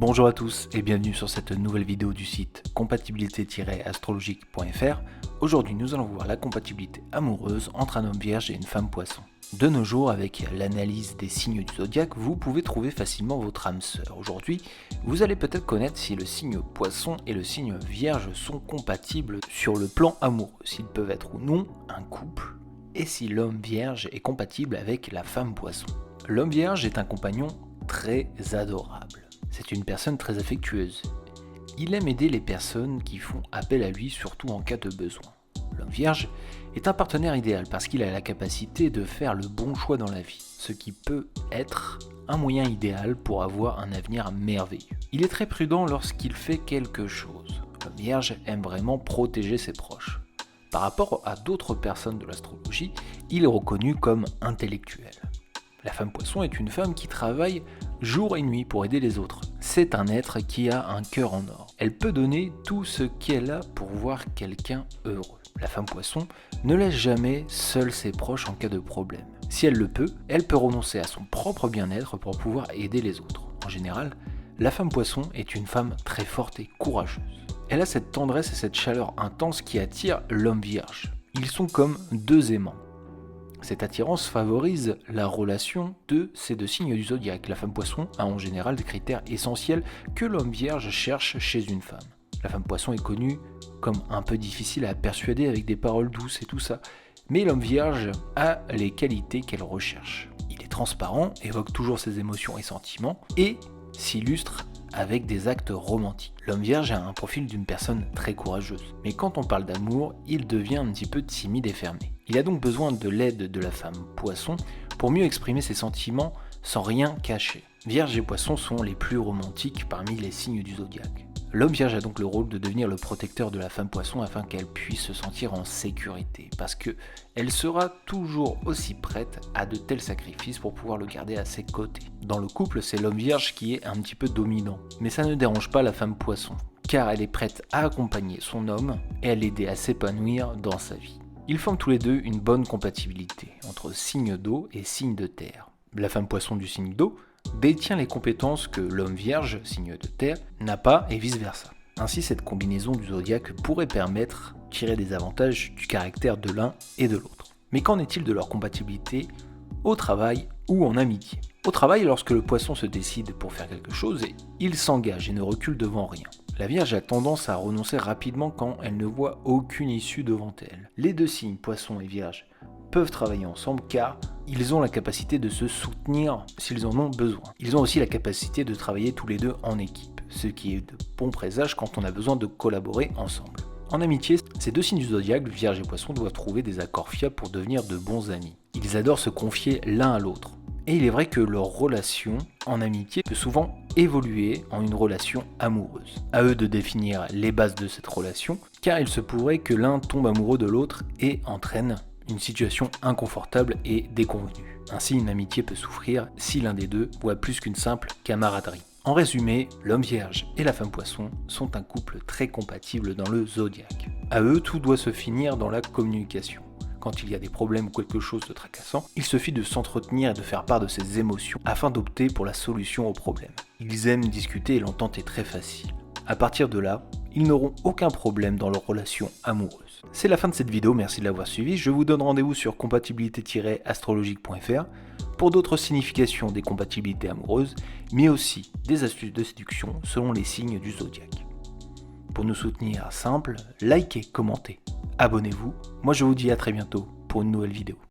Bonjour à tous et bienvenue sur cette nouvelle vidéo du site compatibilité-astrologique.fr. Aujourd'hui nous allons voir la compatibilité amoureuse entre un homme vierge et une femme poisson. De nos jours, avec l'analyse des signes du zodiaque, vous pouvez trouver facilement votre âme sœur. Aujourd'hui, vous allez peut-être connaître si le signe poisson et le signe vierge sont compatibles sur le plan amoureux, s'ils peuvent être ou non un couple, et si l'homme vierge est compatible avec la femme poisson. L'homme vierge est un compagnon très adorable. C'est une personne très affectueuse. Il aime aider les personnes qui font appel à lui, surtout en cas de besoin. L'homme vierge est un partenaire idéal parce qu'il a la capacité de faire le bon choix dans la vie, ce qui peut être un moyen idéal pour avoir un avenir merveilleux. Il est très prudent lorsqu'il fait quelque chose. L'homme vierge aime vraiment protéger ses proches. Par rapport à d'autres personnes de l'astrologie, il est reconnu comme intellectuel. La femme poisson est une femme qui travaille jour et nuit pour aider les autres. C'est un être qui a un cœur en or. Elle peut donner tout ce qu'elle a pour voir quelqu'un heureux. La femme poisson ne laisse jamais seule ses proches en cas de problème. Si elle le peut, elle peut renoncer à son propre bien-être pour pouvoir aider les autres. En général, la femme poisson est une femme très forte et courageuse. Elle a cette tendresse et cette chaleur intense qui attire l'homme vierge. Ils sont comme deux aimants. Cette attirance favorise la relation de ces deux signes du zodiaque. La femme poisson a en général des critères essentiels que l'homme vierge cherche chez une femme. La femme poisson est connue comme un peu difficile à persuader avec des paroles douces et tout ça, mais l'homme vierge a les qualités qu'elle recherche. Il est transparent, évoque toujours ses émotions et sentiments et s'illustre avec des actes romantiques. L'homme vierge a un profil d'une personne très courageuse, mais quand on parle d'amour, il devient un petit peu timide et fermé. Il a donc besoin de l'aide de la femme poisson pour mieux exprimer ses sentiments sans rien cacher. Vierge et poisson sont les plus romantiques parmi les signes du zodiaque. L'homme vierge a donc le rôle de devenir le protecteur de la femme poisson afin qu'elle puisse se sentir en sécurité, parce qu'elle sera toujours aussi prête à de tels sacrifices pour pouvoir le garder à ses côtés. Dans le couple, c'est l'homme vierge qui est un petit peu dominant, mais ça ne dérange pas la femme poisson, car elle est prête à accompagner son homme et à l'aider à s'épanouir dans sa vie. Ils forment tous les deux une bonne compatibilité entre signe d'eau et signe de terre. La femme poisson du signe d'eau détient les compétences que l'homme vierge, signe de terre, n'a pas et vice-versa. Ainsi, cette combinaison du zodiaque pourrait permettre de tirer des avantages du caractère de l'un et de l'autre. Mais qu'en est-il de leur compatibilité au travail ou en amitié ? Au travail, lorsque le poisson se décide pour faire quelque chose, il s'engage et ne recule devant rien. La Vierge a tendance à renoncer rapidement quand elle ne voit aucune issue devant elle. Les deux signes, poisson et Vierge, peuvent travailler ensemble car ils ont la capacité de se soutenir s'ils en ont besoin. Ils ont aussi la capacité de travailler tous les deux en équipe, ce qui est de bon présage quand on a besoin de collaborer ensemble. En amitié, ces deux signes du zodiaque, Vierge et Poisson, doivent trouver des accords fiables pour devenir de bons amis. Ils adorent se confier l'un à l'autre. Et il est vrai que leur relation en amitié peut souvent évoluer en une relation amoureuse. À eux de définir les bases de cette relation, car il se pourrait que l'un tombe amoureux de l'autre et entraîne une situation inconfortable et déconvenue. Ainsi, une amitié peut souffrir si l'un des deux voit plus qu'une simple camaraderie. En résumé, l'homme vierge et la femme poisson sont un couple très compatible dans le zodiaque. À eux, tout doit se finir dans la communication. Quand il y a des problèmes ou quelque chose de tracassant, il suffit de s'entretenir et de faire part de ses émotions afin d'opter pour la solution au problème. Ils aiment discuter et l'entente est très facile. À partir de là, ils n'auront aucun problème dans leur relation amoureuse. C'est la fin de cette vidéo, merci de l'avoir suivi. Je vous donne rendez-vous sur compatibilité-astrologique.fr pour d'autres significations des compatibilités amoureuses, mais aussi des astuces de séduction selon les signes du zodiaque. Pour nous soutenir, simple, likez, commentez, abonnez-vous. Moi je vous dis à très bientôt pour une nouvelle vidéo.